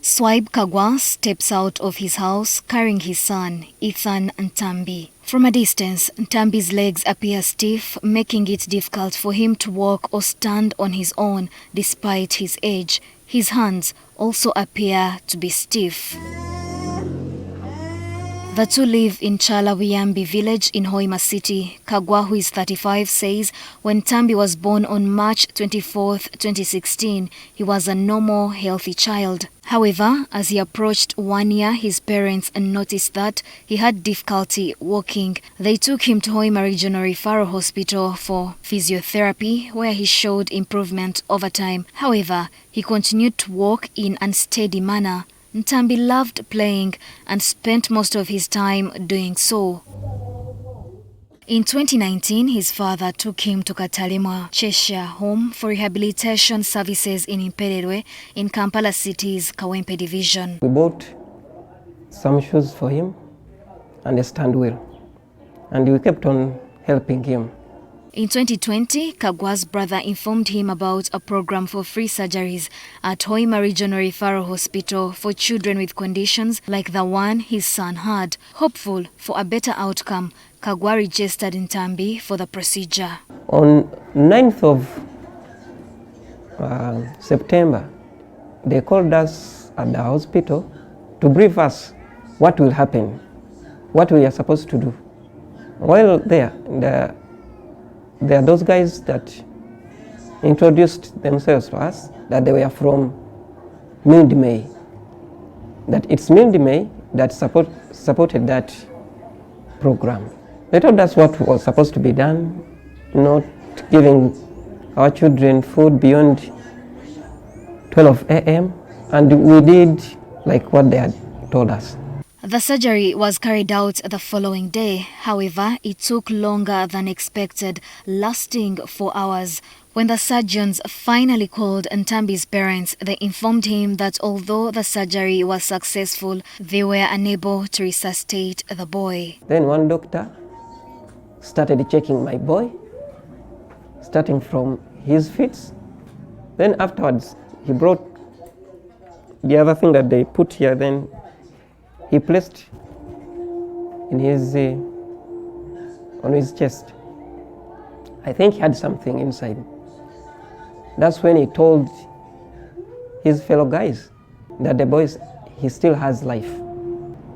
Swaibu Kaggawa steps out of his house carrying his son, Ethan Ntambi. From a distance, Ntambi's legs appear stiff, making it difficult for him to walk or stand on his own despite his age. His hands also appear to be stiff. The two live in Chalawiyambi village in Hoima City. Kaggawa, who is 35, says when Ntambi was born on March 24, 2016, he was a normal, healthy child. However, as he approached 1 year, his parents noticed that he had difficulty walking. They took him to Hoima Regional Referral Hospital for physiotherapy, where he showed improvement over time. However, he continued to walk in an unsteady manner. Ntambi loved playing and spent most of his time doing so. In 2019, his father took him to Katalema Cheshire Home for rehabilitation services in Imperedwe in Kampala City's Kawempe division. We bought some shoes for him and a stand wheel, and we kept on helping him. In 2020, Kaggawa's brother informed him about a program for free surgeries at Hoima Regional Referral Hospital for children with conditions like the one his son had. Hopeful for a better outcome, Kaggawa registered Ntambi for the procedure. On 9th of September, they called us at the hospital to brief us what will happen, what we are supposed to do. While there are those guys that introduced themselves to us, that they were from May, that it's May that supported that program. They told us what was supposed to be done, not giving our children food beyond 12 a.m. and we did like what they had told us. The surgery was carried out the following day. However, it took longer than expected, lasting 4 hours. When the surgeons finally called Ntambi's parents, they informed him that although the surgery was successful, they were unable to resuscitate the boy. Then one doctor started checking my boy, starting from his feet. Then afterwards, he brought the other thing that they put here, then he placed in his on his chest. I think he had something inside. That's when he told his fellow guys that the boy, he still has life.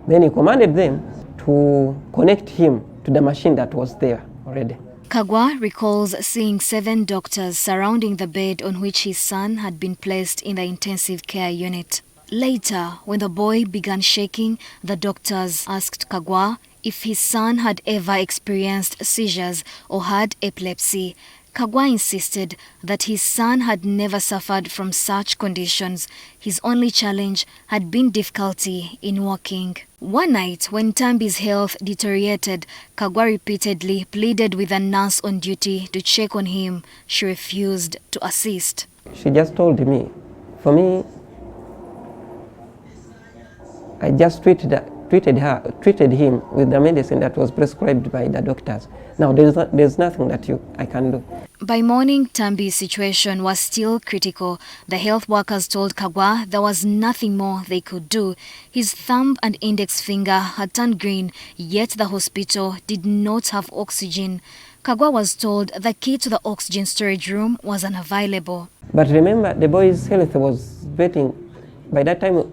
Then he commanded them to connect him to the machine that was there already. Kaggawa recalls seeing 7 doctors surrounding the bed on which his son had been placed in the intensive care unit. Later, when the boy began shaking, the doctors asked Kaggawa if his son had ever experienced seizures or had epilepsy. Kaggawa insisted that his son had never suffered from such conditions. His only challenge had been difficulty in walking. One night, when Ntambi's health deteriorated, Kaggawa repeatedly pleaded with a nurse on duty to check on him. She refused to assist. She just told me, for me, I just treated him with the medicine that was prescribed by the doctors. Now there's nothing that I can do. By morning, Ntambi's situation was still critical. The health workers told Kaggawa there was nothing more they could do. His thumb and index finger had turned green, yet the hospital did not have oxygen. Kaggawa was told the key to the oxygen storage room was unavailable. But remember, the boy's health was getting, by that time,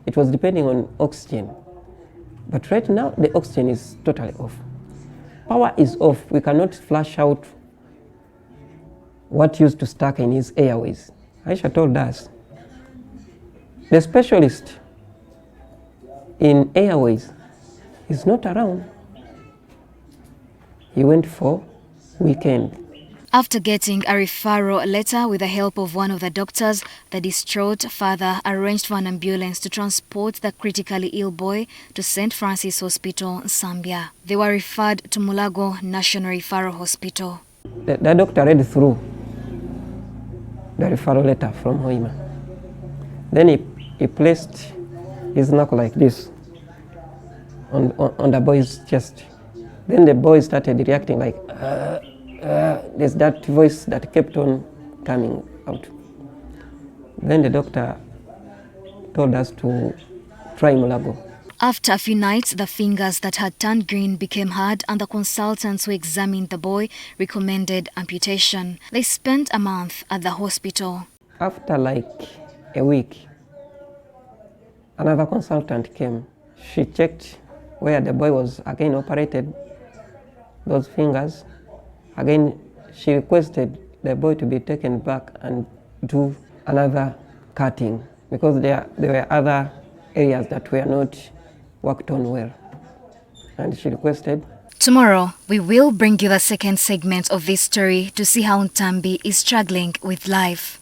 it was depending on oxygen. But right now, the oxygen is totally off. Power is off. We cannot flush out what used to stuck in his airways. Aisha told us, the specialist in airways is not around. He went for weekend. After getting a referral letter with the help of one of the doctors, the distraught father arranged for an ambulance to transport the critically ill boy to St. Francis Hospital, Zambia. They were referred to Mulago National Referral Hospital. The doctor read through the referral letter from Hoima. Then he placed his knuckle like this on the boy's chest. Then the boy started reacting like, there's that voice that kept on coming out. Then the doctor told us to try Mulago. After a few nights, the fingers that had turned green became hard, and the consultants who examined the boy recommended amputation. They spent a month at the hospital. After like a week, another consultant came. She checked where the boy was again operated, those fingers. Again, she requested the boy to be taken back and do another cutting because there were other areas that were not worked on well. And she requested. Tomorrow, we will bring you the second segment of this story to see how Ntambi is struggling with life.